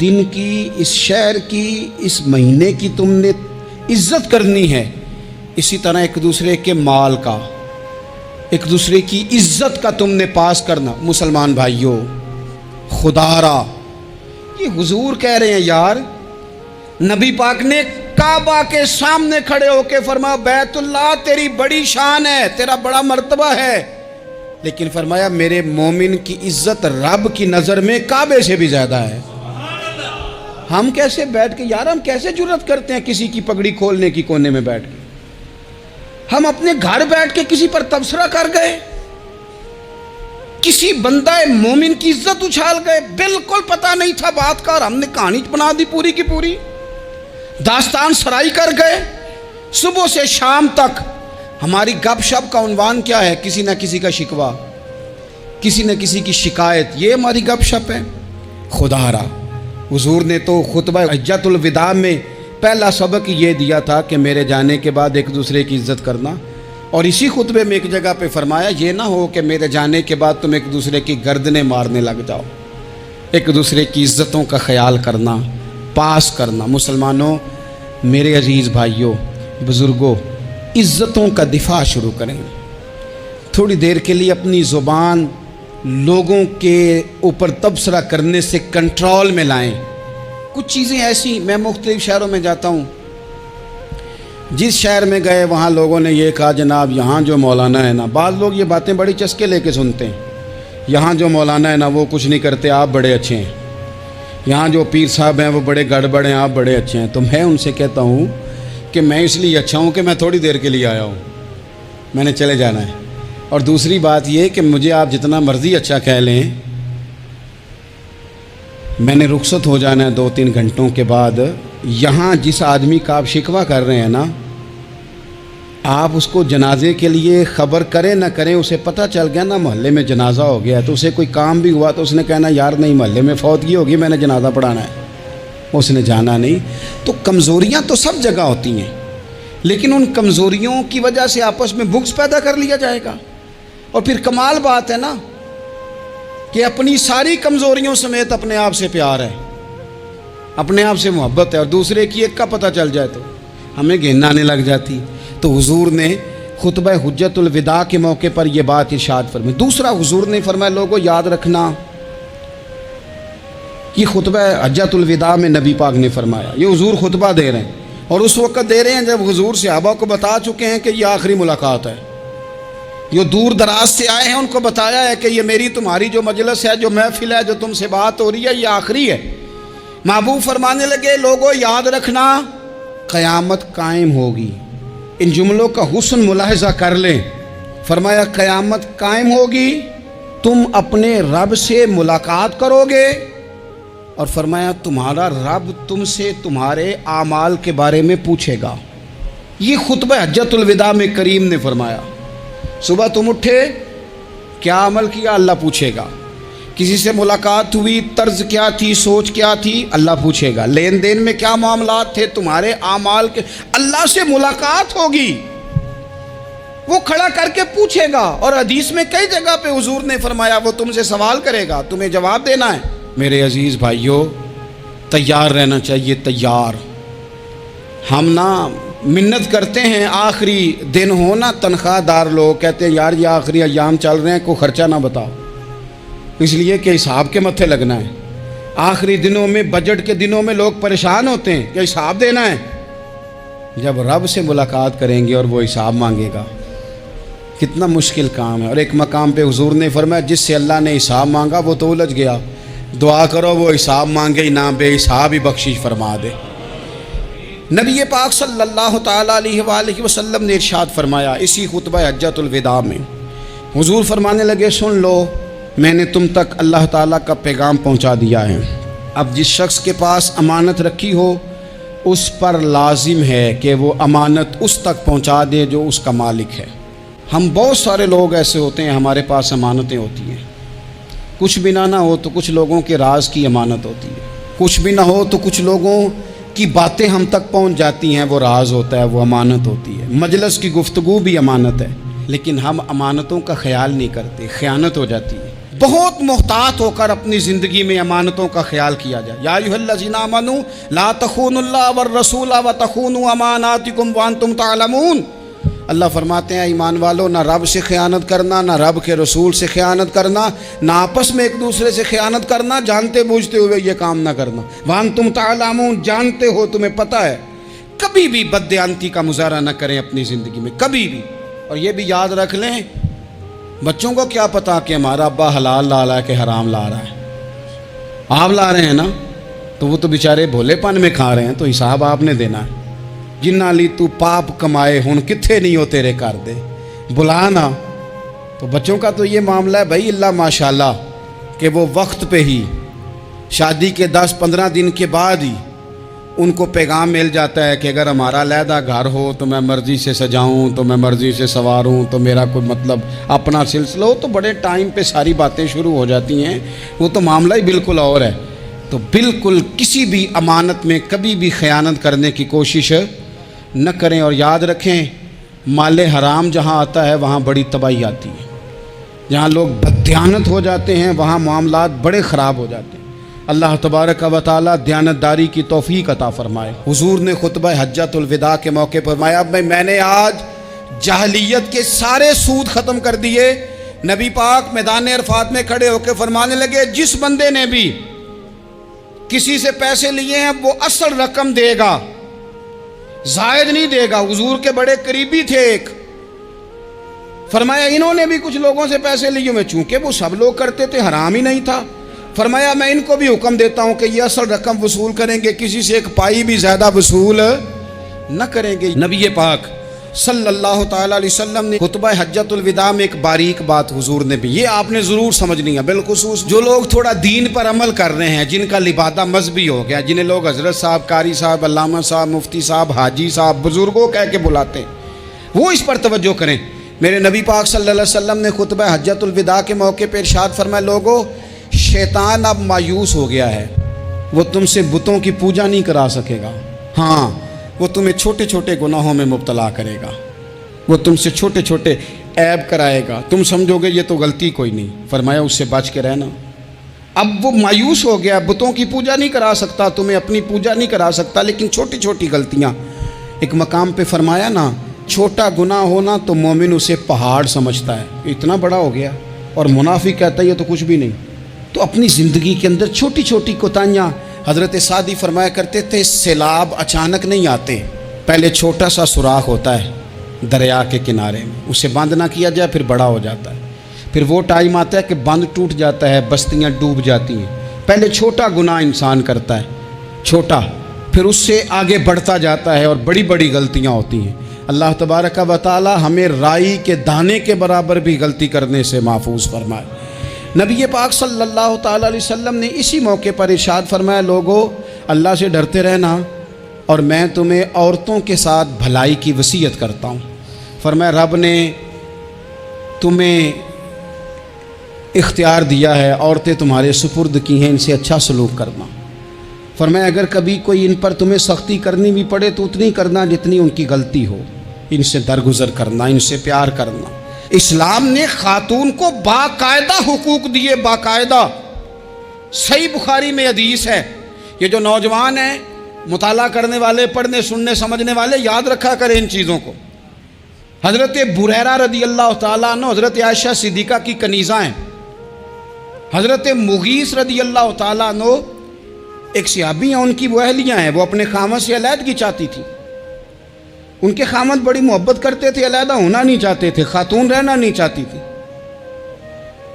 دن کی، اس شہر کی، اس مہینے کی تم نے عزت کرنی ہے، اسی طرح ایک دوسرے کے مال کا، ایک دوسرے کی عزت کا تم نے پاس کرنا۔ مسلمان بھائیوں، خدا را یہ حضور کہہ رہے ہیں یار، نبی پاک نے کعبہ کے سامنے کھڑے ہو کے فرمایا بیت اللہ تیری بڑی شان ہے، تیرا بڑا مرتبہ ہے، لیکن فرمایا میرے مومن کی عزت رب کی نظر میں کعبے سے بھی زیادہ ہے۔ ہم کیسے بیٹھ کے یار، ہم کیسے جرأت کرتے ہیں کسی کی پگڑی کھولنے کی کونے میں بیٹھ کے؟ ہم اپنے گھر بیٹھ کے کسی پر تبصرہ کر گئے، کسی بندہ مومن کی عزت اچھال گئے، بالکل پتہ نہیں تھا بات کا اور ہم نے کہانی بنا دی پوری کی پوری، داستان سرائی کر گئے۔ صبح سے شام تک ہماری گپ شپ کا عنوان کیا ہے؟ کسی نہ کسی کا شکوہ، کسی نہ کسی کی شکایت، یہ ہماری گپ شپ ہے۔ خدا را حضور نے تو خطبہ حجۃ الوداع میں پہلا سبق یہ دیا تھا کہ میرے جانے کے بعد ایک دوسرے کی عزت کرنا، اور اسی خطبے میں ایک جگہ پہ فرمایا یہ نہ ہو کہ میرے جانے کے بعد تم ایک دوسرے کی گردنیں مارنے لگ جاؤ، ایک دوسرے کی عزتوں کا خیال کرنا، پاس کرنا۔ مسلمانوں، میرے عزیز بھائیوں، بزرگوں، عزتوں کا دفاع شروع کریں، تھوڑی دیر کے لیے اپنی زبان لوگوں کے اوپر تبصرہ کرنے سے کنٹرول میں لائیں۔ کچھ چیزیں ایسی، میں مختلف شہروں میں جاتا ہوں، جس شہر میں گئے وہاں لوگوں نے یہ کہا جناب یہاں جو مولانا ہے نا، بعض لوگ یہ باتیں بڑی چسکے لے کے سنتے ہیں، یہاں جو مولانا ہے نا وہ کچھ نہیں کرتے، آپ بڑے اچھے ہیں، یہاں جو پیر صاحب ہیں وہ بڑے گڑبڑ ہیں، آپ بڑے اچھے ہیں۔ تو میں ان سے کہتا ہوں کہ میں اس لیے اچھا ہوں کہ میں تھوڑی دیر کے لیے آیا ہوں، میں نے چلے جانا ہے۔ اور دوسری بات یہ کہ مجھے آپ جتنا مرضی اچھا کہہ لیں، میں نے رخصت ہو جانا ہے 2-3 گھنٹوں کے بعد۔ یہاں جس آدمی کا آپ شکوہ کر رہے ہیں نا، آپ اس کو جنازے کے لیے خبر کریں نہ کریں، اسے پتہ چل گیا نا محلے میں جنازہ ہو گیا، تو اسے کوئی کام بھی ہوا تو اس نے کہنا یار نہیں محلے میں فوتگی ہوگی، میں نے جنازہ پڑھانا ہے، اس نے جانا نہیں۔ تو کمزوریاں تو سب جگہ ہوتی ہیں، لیکن ان کمزوریوں کی وجہ سے آپس میں بغض پیدا کر لیا جائے گا۔ اور پھر کمال بات ہے نا کہ اپنی ساری کمزوریوں سمیت اپنے آپ سے پیار ہے، اپنے آپ سے محبت ہے، اور دوسرے کی ایک کا پتہ چل جائے تو ہمیں گھن آنے لگ جاتی۔ تو حضور نے خطبہ حجۃ الوداع کے موقع پر یہ بات ارشاد فرمائی۔ دوسرا حضور نے فرمایا لوگوں یاد رکھنا، یہ خطبہ حجۃ الوداع میں نبی پاک نے فرمایا، یہ حضور خطبہ دے رہے ہیں، اور اس وقت دے رہے ہیں جب حضور صحابہ کو بتا چکے ہیں کہ یہ آخری ملاقات ہے، جو دور دراز سے آئے ہیں ان کو بتایا ہے کہ یہ میری تمہاری جو مجلس ہے، جو محفل ہے، جو تم سے بات ہو رہی ہے، یہ آخری ہے۔ محبوب فرمانے لگے لوگوں یاد رکھنا قیامت قائم ہوگی۔ ان جملوں کا حسن ملاحظہ کر لیں۔ فرمایا قیامت قائم ہوگی، تم اپنے رب سے ملاقات کرو گے، اور فرمایا تمہارا رب تم سے تمہارے اعمال کے بارے میں پوچھے گا۔ یہ خطبہ حجۃ الوداع میں کریم نے فرمایا، صبح تم اٹھے کیا عمل کیا، اللہ پوچھے گا۔ کسی سے ملاقات ہوئی، طرز کیا تھی، سوچ کیا تھی، اللہ پوچھے گا۔ لین دین میں کیا معاملات تھے، تمہارے اعمال کے، اللہ سے ملاقات ہوگی، وہ کھڑا کر کے پوچھے گا۔ اور حدیث میں کئی جگہ پہ حضور نے فرمایا وہ تم سے سوال کرے گا، تمہیں جواب دینا ہے۔ میرے عزیز بھائیوں، تیار رہنا چاہیے، تیار۔ ہم نا منت کرتے ہیں آخری دن ہو نا، تنخواہ دار لوگ کہتے ہیں یار یہ آخری ایام چل رہے ہیں، کوئی خرچہ نہ بتاؤ، اس لیے کہ حساب کے متھے لگنا ہے۔ آخری دنوں میں، بجٹ کے دنوں میں لوگ پریشان ہوتے ہیں کہ حساب دینا ہے۔ جب رب سے ملاقات کریں گے اور وہ حساب مانگے گا، کتنا مشکل کام ہے۔ اور ایک مقام پہ حضور نے فرمایا جس سے اللہ نے حساب مانگا وہ تو الجھ گیا، دعا کرو وہ حساب مانگے ہی نہ، بے حساب ہی بخشش فرما دے۔ نبی پاک صلی اللہ تعالیٰ علیہ وآلہ وسلم نے ارشاد فرمایا اسی خطبہ حجۃ الوداع میں، حضور فرمانے لگے سن لو، میں نے تم تک اللہ تعالیٰ کا پیغام پہنچا دیا ہے۔ اب جس شخص کے پاس امانت رکھی ہو اس پر لازم ہے کہ وہ امانت اس تک پہنچا دے جو اس کا مالک ہے۔ ہم بہت سارے لوگ ایسے ہوتے ہیں، ہمارے پاس امانتیں ہوتی ہیں، کچھ بھی نہ ہو تو کچھ لوگوں کے راز کی امانت ہوتی ہے، کچھ بھی نہ ہو تو کچھ لوگوں کی باتیں ہم تک پہنچ جاتی ہیں، وہ راز ہوتا ہے، وہ امانت ہوتی ہے۔ مجلس کی گفتگو بھی امانت ہے، لیکن ہم امانتوں کا خیال نہیں کرتے، خیانت ہو جاتی ہے۔ بہت محتاط ہو کر اپنی زندگی میں امانتوں کا خیال کیا جائے۔ یا ایھا الذین آمنوا لا تخونوا اللہ والرسول وتخونوا اماناتکم وانتم تعلمون۔ اللہ فرماتے ہیں ایمان والو، نہ رب سے خیانت کرنا، نہ رب کے رسول سے خیانت کرنا، نہ آپس میں ایک دوسرے سے خیانت کرنا، جانتے بوجھتے ہوئے یہ کام نہ کرنا۔ وانتم تعلمون، جانتے ہو، تمہیں پتہ ہے۔ کبھی بھی بددیانتی کا مظاہرہ نہ کریں اپنی زندگی میں، کبھی بھی۔ اور یہ بھی یاد رکھ لیں، بچوں کو کیا پتا کہ ہمارا ابا حلال لا رہا ہے کہ حرام لا رہا ہے؟ آپ لا رہے ہیں نا، تو وہ تو بیچارے بھولے پن میں کھا رہے ہیں، تو حساب آپ نے دینا ہے۔ جنہ لی تو پاپ کمائے ہن کتھے نہیں ہو تیرے کر دے، بلانا۔ تو بچوں کا تو یہ معاملہ ہے بھائی، اللہ ماشاءاللہ کہ وہ وقت پہ ہی شادی کے 10-15 دن کے بعد ہی ان کو پیغام مل جاتا ہے کہ اگر ہمارا علیحدہ گھر ہو تو میں مرضی سے سجاؤں، تو میں مرضی سے سنواروں، تو میرا کوئی مطلب اپنا سلسلہ ہو، تو بڑے ٹائم پہ ساری باتیں شروع ہو جاتی ہیں۔ وہ تو معاملہ ہی بالکل اور ہے۔ تو بالکل کسی بھی امانت میں کبھی بھی خیانت کرنے کی کوشش نہ کریں، اور یاد رکھیں مال حرام جہاں آتا ہے وہاں بڑی تباہی آتی ہے۔ جہاں لوگ بددیانت ہو جاتے ہیں وہاں معاملات بڑے خراب ہو جاتے ہیں۔ اللہ تبارک و تعالیٰ دیانتداری کی توفیق عطا فرمائے۔ حضور نے خطبہ حجۃ الوداع کے موقع پر فرمایا، میں نے آج جاہلیت کے سارے سود ختم کر دیے۔ نبی پاک میدان عرفات میں کھڑے ہو کے فرمانے لگے، جس بندے نے بھی کسی سے پیسے لیے ہیں وہ اصل رقم دے گا، زائد نہیں دے گا۔ حضور کے بڑے قریبی تھے ایک، فرمایا انہوں نے بھی کچھ لوگوں سے پیسے لیے ہوئے، چونکہ وہ سب لوگ کرتے تھے، حرام ہی نہیں تھا۔ فرمایا میں ان کو بھی حکم دیتا ہوں کہ یہ اصل رقم وصول کریں گے، کسی سے ایک پائی بھی زیادہ وصول نہ کریں گے۔ نبی پاک صلی اللہ تعالیٰ علیہ وسلم نے خطبہ حجۃ الوداع میں ایک باریک بات حضور نے بھی، یہ آپ نے ضرور سمجھنی ہے، بالخصوص جو لوگ تھوڑا دین پر عمل کر رہے ہیں، جن کا لبادہ مذہبی ہو گیا، جنہیں لوگ حضرت صاحب، قاری صاحب، علامہ صاحب، مفتی صاحب، حاجی صاحب، بزرگوں کہہ کے بلاتے ہیں، وہ اس پر توجہ کریں۔ میرے نبی پاک صلی اللہ علیہ وسلم نے خطبہ حجۃ الوداع کے موقع پہ ارشاد فرمایا، لوگو شیطان اب مایوس ہو گیا ہے، وہ تم سے بتوں کی پوجا نہیں کرا سکے گا، ہاں وہ تمہیں چھوٹے چھوٹے گناہوں میں مبتلا کرے گا، وہ تم سے چھوٹے چھوٹے عیب کرائے گا، تم سمجھو گے یہ تو غلطی کوئی نہیں۔ فرمایا اس سے بچ کے رہنا۔ اب وہ مایوس ہو گیا، بتوں کی پوجا نہیں کرا سکتا، تمہیں اپنی پوجا نہیں کرا سکتا، لیکن چھوٹی چھوٹی غلطیاں۔ ایک مقام پہ فرمایا نا، چھوٹا گناہ ہونا تو مومن اسے پہاڑ سمجھتا ہے، اتنا بڑا ہو گیا، اور منافق کہتا ہے یہ تو کچھ بھی نہیں۔ تو اپنی زندگی کے اندر چھوٹی چھوٹی کوتاہیاں، حضرت سعدی فرمایا کرتے تھے سیلاب اچانک نہیں آتے، پہلے چھوٹا سا سوراخ ہوتا ہے دریا کے کنارے میں، اسے بند نہ کیا جائے پھر بڑا ہو جاتا ہے، پھر وہ ٹائم آتا ہے کہ بند ٹوٹ جاتا ہے، بستیاں ڈوب جاتی ہیں۔ پہلے چھوٹا گناہ انسان کرتا ہے، چھوٹا، پھر اس سے آگے بڑھتا جاتا ہے اور بڑی بڑی غلطیاں ہوتی ہیں۔ اللہ تبارک و تعالی ہمیں رائی کے دانے کے برابر بھی غلطی کرنے سے محفوظ فرمائے۔ نبی پاک صلی اللہ تعالیٰ علیہ وسلم نے اسی موقع پر ارشاد فرمایا، لوگو اللہ سے ڈرتے رہنا، اور میں تمہیں عورتوں کے ساتھ بھلائی کی وصیت کرتا ہوں۔ فرمایا رب نے تمہیں اختیار دیا ہے، عورتیں تمہارے سپرد کی ہیں، ان سے اچھا سلوک کرنا۔ فرمایا اگر کبھی کوئی ان پر تمہیں سختی کرنی بھی پڑے تو اتنی کرنا جتنی ان کی غلطی ہو، ان سے درگزر کرنا، ان سے پیار کرنا۔ اسلام نے خاتون کو باقاعدہ حقوق دیے، باقاعدہ۔ صحیح بخاری میں حدیث ہے، یہ جو نوجوان ہیں، مطالعہ کرنے والے، پڑھنے سننے سمجھنے والے، یاد رکھا کریں ان چیزوں کو۔ حضرت بریرہ رضی اللہ تعالیٰ عنہ حضرت عائشہ صدیقہ کی کنیزہ ہیں۔ حضرت مغیث رضی اللہ تعالیٰ عنہ ایک صحابی ہیں، ان کی وہ اہلیہ ہیں، وہ اپنے خامد سے علیحدگی چاہتی تھی۔ ان کے خامد بڑی محبت کرتے تھے، علیحدہ ہونا نہیں چاہتے تھے، خاتون رہنا نہیں چاہتی تھی۔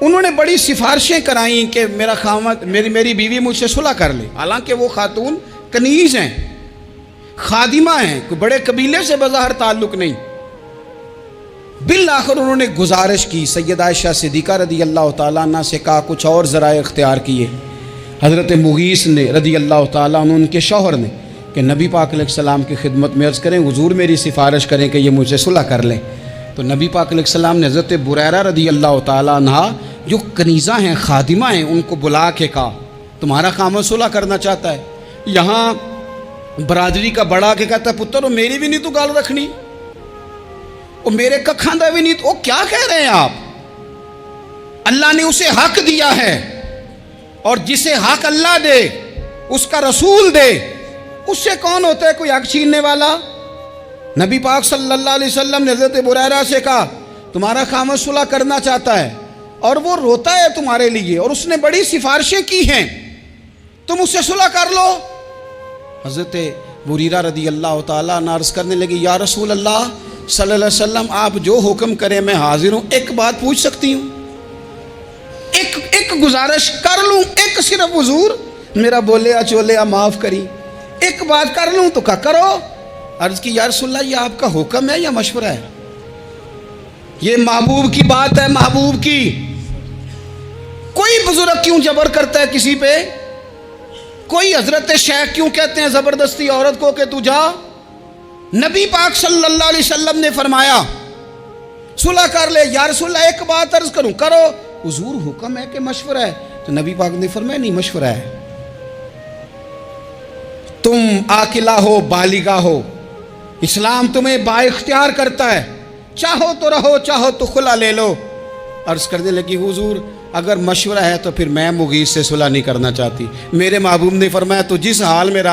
انہوں نے بڑی سفارشیں کرائیں کہ میرا خامد، میری بیوی مجھ سے صلح کر لے، حالانکہ وہ خاتون کنیز ہیں، خادمہ ہیں، کوئی بڑے قبیلے سے بظاہر تعلق نہیں۔ بالآخر انہوں نے گزارش کی، سیدہ عائشہ صدیقہ رضی اللہ تعالیٰ عنہ سے کہا، کچھ اور ذرائع اختیار کیے۔ حضرت مغیث نے رضی اللہ تعالیٰ عنہ، ان کے شوہر نے، کہ نبی پاک علیہ السلام کی خدمت میں عرض کریں، حضور میری سفارش کریں کہ یہ مجھ سے صلح کر لیں۔ تو نبی پاک علیہ السلام نے حضرت بریرہ رضی اللہ تعالیٰ عنہ جو کنیزہ ہیں، خادمہ ہیں، ان کو بلا کے کہا تمہارا خامد صلح کرنا چاہتا ہے۔ یہاں برادری کا بڑا کے کہتا ہے، پتر میری بھی نہیں تو گال رکھنی، وہ میرے ککھاں دا بھی نہیں تو، وہ کیا کہہ رہے ہیں آپ؟ اللہ نے اسے حق دیا ہے، اور جسے حق اللہ دے اس کا رسول دے، اس سے کون ہوتا ہے کوئی حق چھیننے والا؟ نبی پاک صلی اللہ علیہ وسلم نے حضرت بریرہ سے کہا تمہارا خامد صلح کرنا چاہتا ہے اور وہ روتا ہے تمہارے لیے اور اس نے بڑی سفارشیں کی ہیں، تم اس سے صلح کر لو۔ حضرت بریرہ رضی اللہ تعالیٰ عنہ عرض کرنے لگی یا رسول اللہ صلی اللہ علیہ وسلم آپ جو حکم کریں میں حاضر ہوں، ایک بات پوچھ سکتی ہوں؟ ایک گزارش کر لوں؟ ایک صرف حضور میرا بولیا چولیا معاف کری، ایک بات کر لوں؟ تو کہا کرو۔ عرض کی یا رسول اللہ یہ آپ کا حکم ہے یا مشورہ ہے؟ یہ محبوب کی بات ہے، محبوب کی۔ کوئی بزرگ کیوں جبر کرتا ہے کسی پہ؟ کوئی حضرت شیخ کیوں کہتے ہیں زبردستی عورت کو کہ تو جا؟ نبی پاک صلی اللہ علیہ وسلم نے فرمایا صلح کر لے۔ یا رسول اللہ ایک بات عرض کروں؟ کرو۔ حضور حکم ہے کہ مشورہ ہے؟ تو نبی پاک نے فرمایا نہیں مشورہ ہے، تم عاقلہ ہو بالغہ ہو، اسلام تمہیں با اختیار کرتا ہے، چاہو تو رہو چاہو تو خلا لے لو۔ عرض کرنے لگی حضور اگر مشورہ ہے تو پھر میں مغیث سے صلح نہیں کرنا چاہتی۔ میرے محبوب نے فرمایا تو جس حال میں